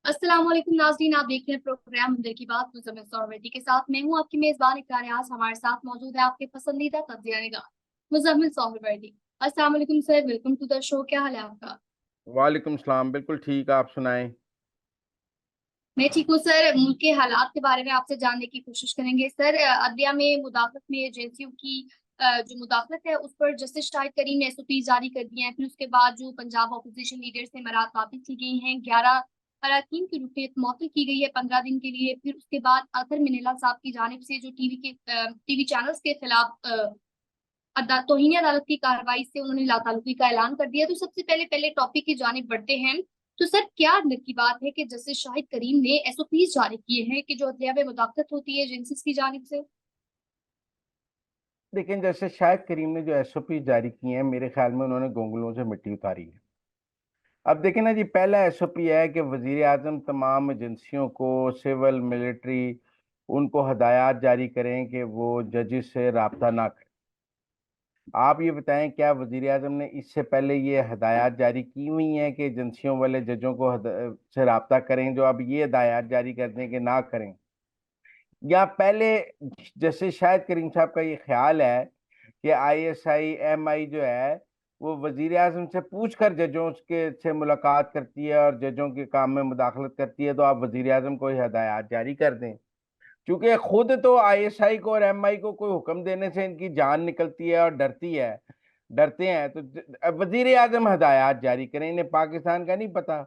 अस्सलाम वालेकुम नाज़रीन, आप देख रहे हैं प्रोग्राम हमदर्द की बात मुज़म्मिल सौरवैटी के साथ। मैं हूं आपकी मेजबान इक़रार नियाज़। हमारे साथ मौजूद है आपके पसंदीदा तज्ज़िया निगार मुज़म्मिल सौरवैटी। अस्सलाम वालेकुम sir, welcome to the show. क्या हाल है आपका? वालेकुम सलाम। बिल्कुल ठीक, आप सुनाएं। मैं ठीक हूँ सर। मुल्क के हालात के बारे में आपसे जानने की कोशिश करेंगे सर। अदलिया में मुदाखलत में एजेंसियों की जो मुदाखलत है उस पर जस्टिस शाहिद करीम ने एसओपी जारी कर दिए हैं। फिर उसके बाद जो पंजाब अपोजिशन लीडर से मराद वापिस की गई हैं, 11 अरकान की रुकनीत मअतल की गई है 15 दिन के लिए। फिर उसके बाद अतर मिनेला साहब की जानिब से जो टीवी चैनल्स के खिलाफ तौहीन अदालत की कार्रवाई से उन्होंने लातालुकी का ऐलान कर दिया। तो सबसे पहले पहले टॉपिक की जानिब बढ़ते हैं। तो सर, क्या अंदर की बात है कि जस्टिस शाहिद करीम ने एसओपी जारी किए हैं कि जो अदलिया में मुदाखलत होती है एजेंसीज की जानिब से? लेकिन जैसे शाहिद करीम ने जो एसओपी जारी की है, मेरे ख्याल में उन्होंने गोंगलों से मिट्टी उतारी है। अब देखें ना जी, पहला एसओपी है कि वजीर आजम तमाम एजेंसियों को, सिविल मिलिट्री, उनको हदायत जारी करें कि वो जजेस से रब्ता ना करें। आप ये बताएं, क्या वजीर आजम ने इससे पहले ये हदायत जारी की हुई हैं कि एजेंसियों वाले जजों को से रब्ता करें, जो अब ये हदायत जारी कर दें कि ना करें? या पहले जैसे शायद करीम साहब का ये ख्याल है कि आईएसआई एमआई जो है वो वजीर आजम से पूछ कर जजों के से मुलाकात करती है और जजों के काम में मुदाखलत करती है, तो आप वजीर आजम को ये हदायत जारी कर दें। क्योंकि खुद तो आईएसआई को और एमआई को कोई हुक्म देने से इनकी जान निकलती है और डरते हैं, तो वजीर आजम हदायत जारी करें। इन्हें पाकिस्तान का नहीं पता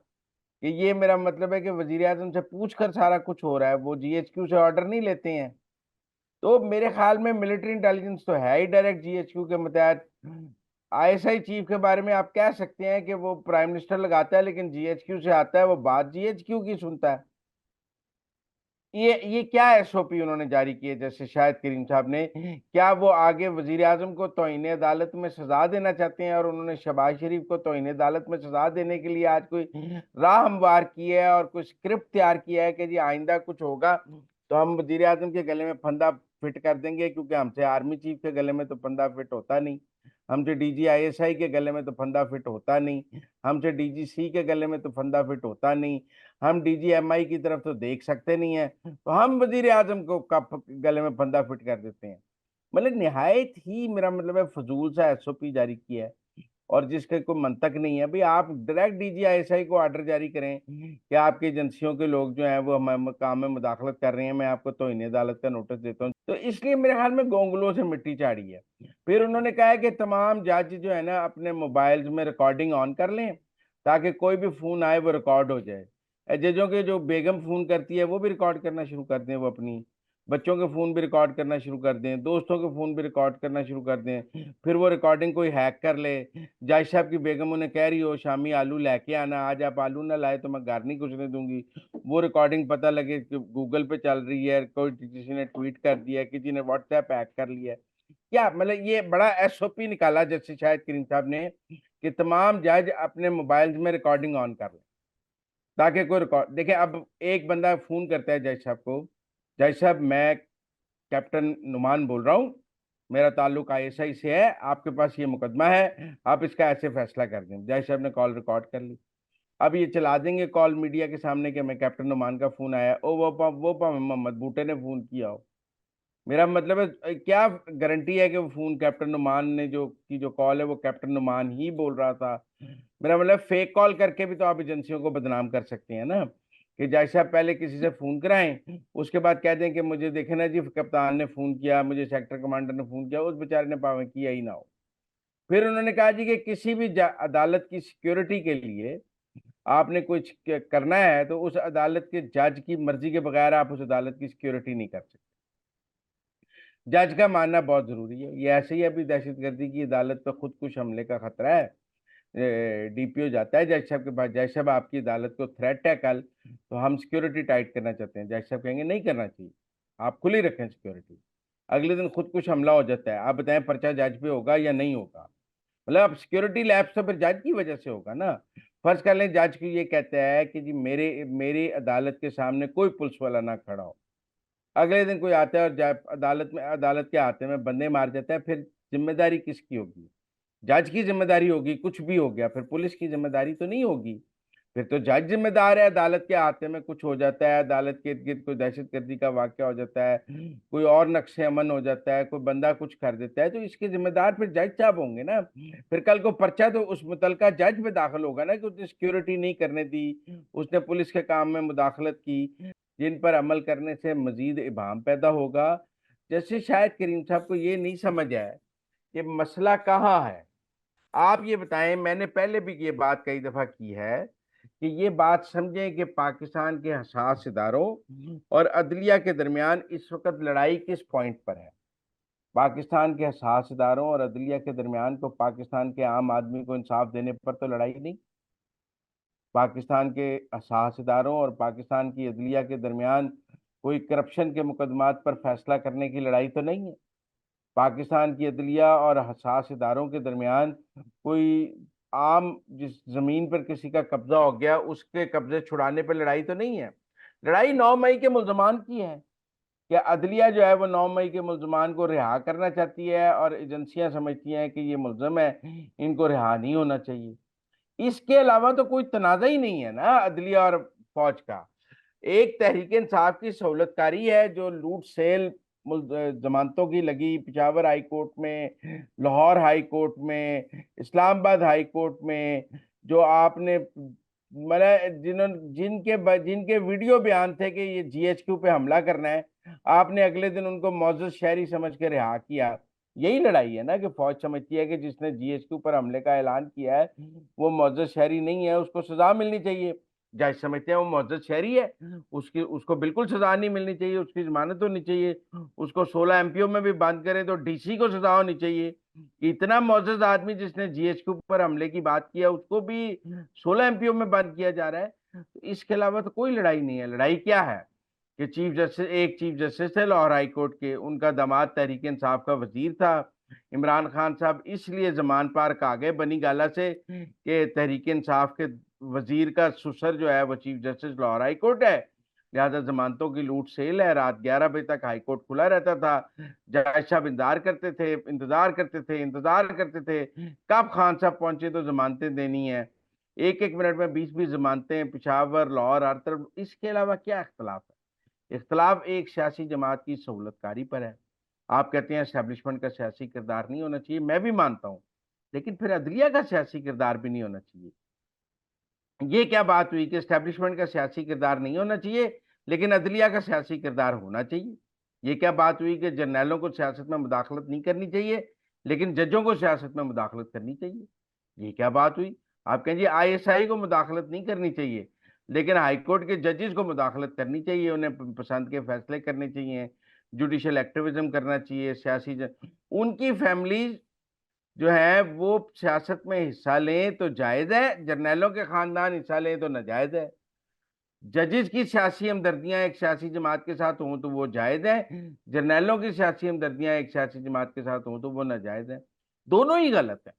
कि ये मेरा मतलब है कि वजीर आजम से पूछ कर सारा कुछ हो रहा है, वो जीएचक्यू से ऑर्डर नहीं लेते हैं। तो मेरे ख्याल में मिलिट्री इंटेलिजेंस तो है ही डायरेक्ट जीएचक्यू के मुतहत। आईएसआई चीफ के बारे में आप कह सकते हैं कि वो प्राइम मिनिस्टर लगाता है, लेकिन जीएचक्यू से आता है, वो बात जीएचक्यू की सुनता है। ये क्या एसओपी उन्होंने जारी की है जैसे शाहिद करीम साहब ने? क्या वो आगे वजीर आजम को तौहीन अदालत में सजा देना चाहते हैं और उन्होंने शहबाज शरीफ को तौहीन अदालत में सजा देने के लिए आज कोई राह हमवार की है और कोई स्क्रिप्ट तैयार किया है कि जी आइंदा कुछ होगा तो हम वजीर आजम के गले में फंदा फिट कर देंगे? क्योंकि हमसे आर्मी चीफ के गले में तो फंदा फिट होता नहीं, हमसे डीजी आईएसआई के गले में तो फंदा फिट होता नहीं, हमसे डीजीसी के गले में तो फंदा फिट होता नहीं, हम डीजीएमआई की तरफ तो देख सकते नहीं है, तो हम वजीर आजम को कप गले में फंदा फिट कर देते हैं। मतलब निहायत ही मेरा मतलब है फजूल सा एसओपी जारी किया है और जिसके कोई मंतक नहीं है। भाई आप डायरेक्ट डीजीआईएसआई को ऑर्डर जारी करें कि आपकी एजेंसियों के लोग जो हैं वो हमारे काम में मुदाखलत कर रहे हैं, मैं आपको तौहीन अदालत का नोटिस देता हूँ। तो इसलिए मेरे ख्याल में गोंगलों से मिट्टी चाड़ी है। फिर उन्होंने कहा है कि तमाम जज जो है ना अपने मोबाइल्स में रिकॉर्डिंग ऑन कर लें ताकि कोई भी फोन आए वो रिकॉर्ड हो जाए। जजों के जो बेगम फोन करती है वो भी रिकॉर्ड करना शुरू कर दें, वो अपनी बच्चों के फोन भी रिकॉर्ड करना शुरू कर दें, दोस्तों के फोन भी रिकॉर्ड करना शुरू कर दें। फिर वो रिकॉर्डिंग कोई हैक कर ले, जज साहब की बेगम उन्हें कह रही हो शामी आलू लेके आना, आज आप आलू ना लाए तो मैं घर नहीं घुसने दूंगी, वो रिकॉर्डिंग पता लगे कि गूगल पे चल रही है, कोई किसी ने ट्वीट कर दिया, किसी ने व्हाट्सएप हैक कर लिया है। क्या मतलब ये बड़ा एसओपी निकाला जैसे शायद करीम साहब ने कि तमाम जज अपने मोबाइल में रिकॉर्डिंग ऑन कर लें ताकि कोई रिकॉर्ड देखे। अब एक बंदा फोन करता है जज साहब को, जज साहब मैं कैप्टन नुमान बोल रहा हूँ, मेरा ताल्लुक आईएसआई से है, आपके पास ये मुकदमा है, आप इसका ऐसे फैसला कर दें। जज साहब ने कॉल रिकॉर्ड कर ली। अब ये चला देंगे कॉल मीडिया के सामने कि मैं कैप्टन नुमान का फोन आया, ओ वो मोहम्मद बूटे ने फोन किया हो। मेरा मतलब है क्या गारंटी है कि वो फोन कैप्टन नुमान ने जो कॉल है वो कैप्टन नुमान ही बोल रहा था? मेरा मतलब फेक कॉल करके भी तो आप एजेंसियों को बदनाम कर सकते हैं ना, कि जैसे आप पहले किसी से फोन कराएं उसके बाद कह दें कि मुझे देखे ना जी कप्तान ने फोन किया, मुझे सेक्टर कमांडर ने फोन किया, उस बेचारे ने पावे किया ही ना हो। फिर उन्होंने कहा जी कि किसी भी अदालत की सिक्योरिटी के लिए आपने कुछ करना है तो उस अदालत के जज की मर्जी के बगैर आप उस अदालत की सिक्योरिटी नहीं कर सकते। जज का मानना बहुत जरूरी है। ये ऐसे ही अभी दहशतगर्दी की अदालत पर खुदकुश हमले का खतरा है, डीपीओ जाता है जज साहब के पास, जज साहब आपकी अदालत को थ्रेट है कल, तो हम सिक्योरिटी टाइट करना चाहते हैं। जज साहब कहेंगे नहीं करना चाहिए, आप खुली रखें सिक्योरिटी। अगले दिन खुदकुश हमला हो जाता है, आप बताएं पर्चा जज पे होगा या नहीं होगा? मतलब अब सिक्योरिटी लैप्स तो फिर जज की वजह से होगा ना। फर्ज कर लें जज की ये कहता है कि जी मेरे मेरी अदालत के सामने कोई पुलिस वाला ना खड़ा हो, अगले दिन कोई आता है और अदालत के हाथे में बंदे मार जाता है, फिर जिम्मेदारी किसकी होगी? जज की जिम्मेदारी होगी, कुछ भी हो गया फिर पुलिस की जिम्मेदारी तो नहीं होगी। फिर तो जज जिम्मेदार है। अदालत के हाथे में कुछ हो जाता है, अदालत के इर्द गिर्द कोई दहशतगर्दी का वाकया हो जाता है, कोई और नक्शे अमन हो जाता है, कोई बंदा कुछ कर देता है, तो इसके जिम्मेदार फिर जज साहब होंगे ना। फिर कल को पर्चा तो उस मुतलका जज पे दाखिल होगा ना कि उसने सिक्योरिटी नहीं करने दी, उसने पुलिस के काम में मुदाखलत की, जिन पर अमल करने से मजीद इबाम पैदा होगा। जैसे शायद करीम साहब को ये नहीं समझ आया कि मसला कहाँ है। आप ये बताएं, मैंने पहले भी ये बात कई दफा की है कि ये बात समझें कि पाकिस्तान के हसास इदारों और अदलिया के दरमियान इस वक्त लड़ाई किस पॉइंट पर है। पाकिस्तान के हसास इदारों और अदलिया के दरमियान तो पाकिस्तान के आम आदमी को इंसाफ देने पर तो लड़ाई नहीं। पाकिस्तान के हसास इदारों और पाकिस्तान की अदलिया के दरमियान कोई करप्शन के मुकदमात पर फैसला करने की लड़ाई तो नहीं है। पाकिस्तान की अदलिया और हसास इदारों के दरमियान कोई आम जिस जमीन पर किसी का कब्जा हो गया उसके कब्जे छुड़ाने पर लड़ाई तो नहीं है। लड़ाई 9 मई के मुल्जमान की है कि अदलिया जो है वो 9 मई के मुल्जमान को रिहा करना चाहती है और एजेंसियां समझती हैं कि ये मुल्जम है, इनको रिहा नहीं होना चाहिए। इसके अलावा तो कोई तनाज़ा ही नहीं है ना अदलिया और फौज का। एक तहरीक इंसाफ की सहूलतकारी है जो लूट सेल जमानतों की लगी पिशावर हाई कोर्ट में, लाहौर हाई कोर्ट में, इस्लामाबाद हाई कोर्ट में, जो आपने मतलब जिनके वीडियो बयान थे कि ये जीएचक्यू पे हमला करना है, आपने अगले दिन उनको मौजूद शहरी समझ के रिहा किया। यही लड़ाई है ना कि फौज समझती है कि जिसने जीएचक्यू पर हमले का ऐलान किया है वो मौजूद शहरी नहीं है, उसको सजा मिलनी चाहिए। जज समझते हैं वो मौजूद शहरी है, उसको बिल्कुल सजा नहीं मिलनी चाहिए, उसकी जमानत होनी चाहिए। उसको 16 एमपीओ में भी बंद करे तो डीसी को सजा होनी चाहिए। इतना मौजूद आदमी जिसने जीएचक्यू पर हमले की बात किया उसको भी 16 एमपीओ में बंद किया जा रहा है। तो इसके अलावा तो कोई लड़ाई नहीं है। लड़ाई क्या है कि चीफ जस्टिस थे लाहौर हाई कोर्ट के, उनका दामाद तहरीक इंसाफ का वजीर था। इमरान खान साहब इसलिए जमान पार आ गए बनी गाला से कि तहरीक इंसाफ के वजीर का ससुर जो है वो chief justice Lahore high court है, लिहाजा जमानतों की लूट सेल है। रात 11 बजे तक हाई कोर्ट खुला रहता था। जज साहब इंतजार करते थे कब खान साहब पहुंचे तो जमानतें देनी है। एक एक मिनट में 20-20 जमानतें, पिशावर लाहौर हर तरफ। इसके अलावा क्या इख्तलाफ है? इख्तलाफ एक सियासी जमात की सहूलतकारी पर है। आप कहते हैं एस्टेब्लिशमेंट का सियासी किरदार नहीं होना चाहिए, मैं भी मानता हूं, लेकिन फिर अदलिया का सियासी किरदार भी नहीं होना चाहिए। ये क्या बात हुई कि एस्टेब्लिशमेंट का सियासी किरदार नहीं होना चाहिए लेकिन अदलिया का सियासी किरदार होना चाहिए? ये क्या बात हुई कि जर्नैलों को सियासत में मुदाखलत नहीं करनी चाहिए लेकिन जजों को सियासत में मुदाखलत करनी चाहिए? ये क्या बात हुई? आप कहें जी आईएसआई को मुदाखलत नहीं करनी चाहिए लेकिन हाईकोर्ट के जजेस को मुदाखलत करनी चाहिए, उन्हें पसंद के फैसले करने चाहिए, जुडिशल एक्टिविज्म करना चाहिए, उनकी फैमिलीज जो है वो सियासत में हिस्सा लें तो जायज है, जर्नैलों के खानदान हिस्सा लें तो नाजायज है। जजेस की सियासी हमदर्दियां एक सियासी जमात के साथ हों तो वो जायज है, जर्नैलों की सियासी हमदर्दियां एक सियासी जमात के साथ हों तो वो नाजायज है। दोनों ही गलत है।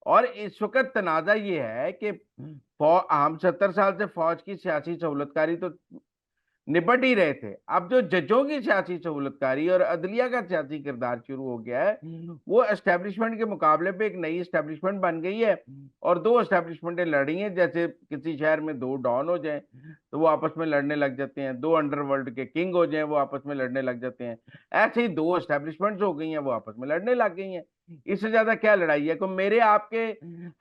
और इस वक्त तनाजा ये है कि हम 70 साल से फौज की सियासी सहूलतकारी तो निपट ही रहे थे। अब जो जजों की सियासी सहूलतकारी और अदलिया का सियासी किरदार शुरू हो गया है, वो एस्टेब्लिशमेंट के मुकाबले पे एक नई एस्टेब्लिशमेंट बन गई है और दो एस्टेब्लिशमेंटें लड़ रही हैं। जैसे किसी शहर में दो डॉन हो जाएं तो वो आपस में लड़ने लग जाते हैं, दो अंडरवर्ल्ड के किंग हो जाएं वो आपस में लड़ने लग जाते हैं। ऐसे ही दो एस्टेब्लिशमेंट्स हो गई हैं, वो आपस में लड़ने लग गई हैं। इससे ज्यादा क्या लड़ाई है? को मेरे आपके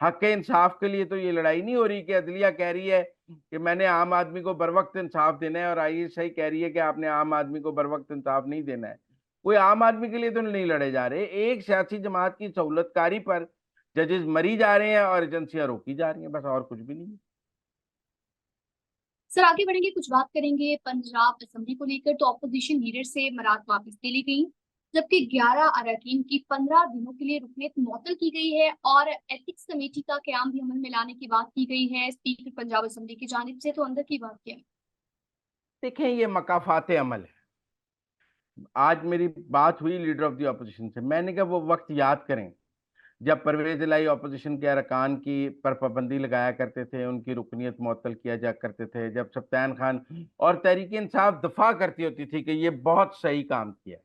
हक के इंसाफ के लिए तो ये लड़ाई नहीं हो रही कि अदलिया कह रही है कि मैंने आम आदमी को बर वक्त इंसाफ देना है और आईएसआई कह रही है कि आपने आम आदमी को बर वक्त इंसाफ नहीं देना है। कोई आम आदमी के लिए तो नहीं लड़े जा रहे। एक सियासी जमात की सहूलतकारी पर जजेस मरी जा रहे हैं और एजेंसियां रोकी जा रही हैं, बस और कुछ भी नहीं है। सर आगे बढ़ेंगे, कुछ बात करेंगे पंजाब असेंबली को लेकर। तो ऑपोजिशन लीडर से मराद वापस ले ली गई, जबकि 11 अरकान की 15 दिनों के लिए रुकनीत मुअत्तल की गई है और एथिक्स कमेटी का क्याम भी अमल में लाने की बात की गई है स्पीकर पंजाब असेंबली की जानिब से। तो अंदर की बात क्या है? देखें, ये मकाफात अमल है। आज मेरी बात हुई लीडर ऑफ द अपोजिशन से, मैंने कहा वो वक्त याद करें जब परवेज इलाही अपोजिशन के अरकान की पर पाबंदी लगाया करते थे, उनकी रुकनीत मुअत्तल किया जा करते थे, जब सप्तान खान और तहरीक इंसाफ दफा करती होती थी कि ये बहुत सही काम किया।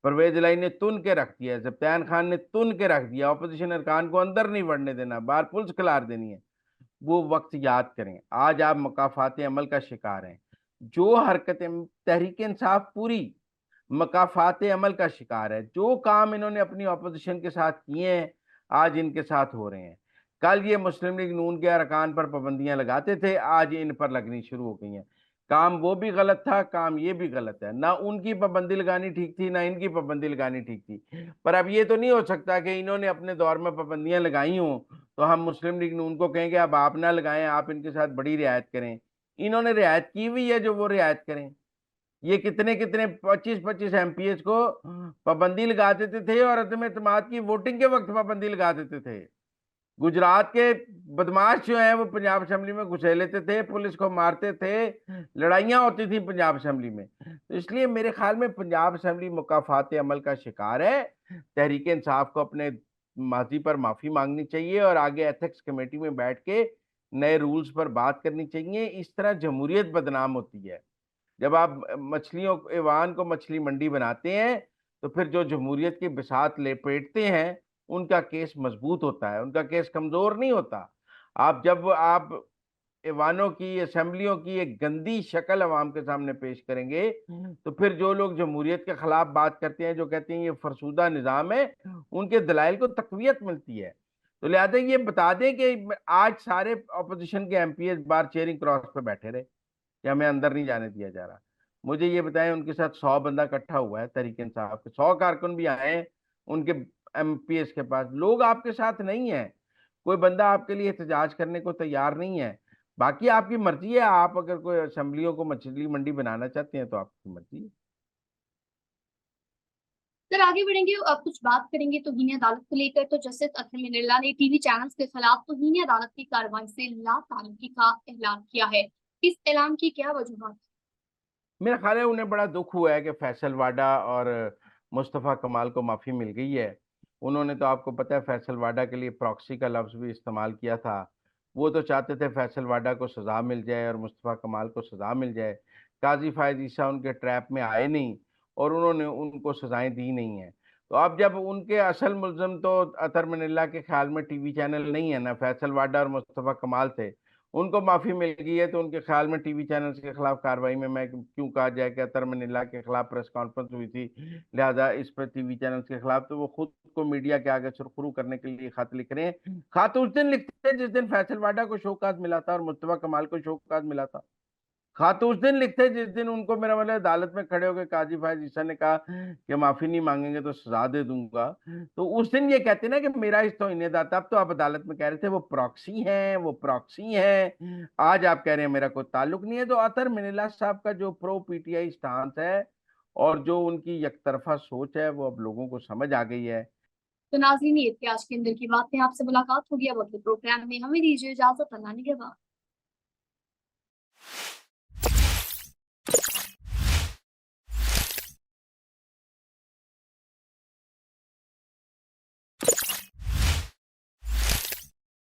परवेज इलाही ने तुन के रख दिया, सप्तान खान ने तुन के रख दिया, अपोजिशन अरकान को अंदर नहीं बढ़ने देना, बाहर पुलिस खिलार देनी है। वो वक्त याद करें। आज आप मकाफात अमल का शिकार हैं। जो हरकतें तहरीक इंसाफ पूरी मकाफात अमल का शिकार है। जो काम इन्होंने अपनी ऑपोजिशन के साथ किए हैं आज इनके साथ हो रहे हैं। कल ये मुस्लिम लीग नून के अरकान पर पाबंदियां लगाते थे, आज इन पर लगनी शुरू हो गई हैं। काम वो भी गलत था, काम ये भी गलत है। ना उनकी पाबंदी लगानी ठीक थी, ना इनकी पाबंदी लगानी ठीक थी। पर अब ये तो नहीं हो सकता कि इन्होंने अपने दौर में पाबंदियां लगाई हों तो हम मुस्लिम लीग नून को कहेंगे अब आप ना लगाएं, आप इनके साथ बड़ी रियायत करें। इन्होंने रियायत की हुई है जो वो रियायत करें। ये कितने कितने 25-25 एमपीएस को पाबंदी लगा देते थे और अदम एतमाद की वोटिंग के वक्त पाबंदी लगा देते थे। गुजरात के बदमाश जो हैं वो पंजाब असेंबली में घुसे लेते थे, पुलिस को मारते थे, लड़ाइयां होती थी पंजाब असेंबली में। तो इसलिए मेरे ख्याल में पंजाब असेंबली मुकाफात अमल का शिकार है। तहरीक इंसाफ को अपने माजी पर माफी मांगनी चाहिए और आगे एथिक्स कमेटी में बैठ के नए रूल्स पर बात करनी चाहिए। इस तरह जमहूरियत बदनाम होती है। जब आप मछलियों ईवान को मछली मंडी बनाते हैं तो फिर जो जमहूरियत की बिसात लेपेटते हैं उनका केस मजबूत होता है, उनका केस कमजोर नहीं होता। जब आप ईवानों की असेंबलियों की एक गंदी शक्ल अवाम के सामने पेश करेंगे तो फिर जो लोग जमहूरियत के खिलाफ बात करते हैं, जो कहते हैं ये फरसूदा निज़ाम है, उनके दलाइल को तकवीत मिलती है। तो लिहाजा ये बता दें कि आज सारे अपोजिशन के एमपीएस बार चेयरिंग क्रॉस पे बैठे रहे कि हमें अंदर नहीं जाने दिया जा रहा। मुझे ये बताएं उनके साथ 100 बंदा इकट्ठा हुआ है, तहरीक इंसाफ के 100 कारकुन भी आए हैं उनके एमपीएस के पास। लोग आपके साथ नहीं है, कोई बंदा आपके लिए एहतजाज करने को तैयार नहीं है। बाकी आपकी मर्जी है, आप अगर कोई असेंबलियों को मछली मंडी बनाना चाहते हैं तो आपकी मर्जी है। सर आगे बढ़ेंगे, अब कुछ बात करेंगे तौहीन अदालत को लेकर। तो जस्टिस अतहर मिनल्ला ने टीवी चैनल्स के खिलाफ तौहीन अदालत की कार्रवाई से ला ताल्लुकी का ऐलान किया है। इस ऐलान की क्या वजूहत? मेरा ख्याल है उन्हें बड़ा दुख हुआ है कि फैसल वाडा और मुस्तफ़ा कमाल को माफ़ी मिल गई है। उन्होंने तो आपको पता है फैसल वाडा के लिए प्रॉक्सी का लफ्ज़ भी इस्तेमाल किया था। वो तो चाहते थे फैसल वाडा को सज़ा मिल जाए और मुस्तफ़ा कमाल को सज़ा मिल जाए। काजी फ़ायज़ ईसा उनके ट्रैप में आए नहीं और उन्होंने उनको सज़ाएं दी नहीं हैं। तो अब जब उनके असल मुलज़िम तो अतर मिनल्ला के ख्याल में टीवी चैनल नहीं है, ना फैसल वाडा और मुस्तफ़ा कमाल थे, उनको माफी मिल गई है तो उनके ख्याल में टीवी चैनल्स के खिलाफ कार्रवाई में मैं क्यों कहा जाए कि अतर मिनल्ला के खिलाफ प्रेस कॉन्फ्रेंस हुई थी, लिहाजा इस पर टीवी चैनल्स के खिलाफ तो वो खुद को मीडिया के आगे सुरखरू करने के लिए खत लिख रहे हैं। खत उस दिन लिखते हैं जिस दिन फैसल वाडा को शोकाज मिला था और मुस्तफा कमाल को शोकाज मिला था। खत उस दिन लिखते जिस दिन उनको मेरा मतलब अदालत में खड़े होकर काजी फायज ईसा ने कहा कि माफी नहीं मांगेंगे तो सजा दे दूंगा। तो उस दिन ये कहते ना कि मेरा इस तो इन्हें दाता। अब तो आप अदालत में कह रहे थे वो प्रॉक्सी हैं, वो प्रॉक्सी हैं। आज आप कह रहे हैं मेरा कोई ताल्लुक नहीं है। तो अतर मिनल्ला साहब का जो प्रो पीटीआई स्टांस है और जो उनकी यकतरफा सोच है वो अब लोगों को समझ आ गई है। तो नाज़रीन, ये थी आज के अंदर की बातें। आपसे मुलाकात होगी अब अगले प्रोग्राम में। हमें दीजिए इजाजत। अल्लाह निगहबान।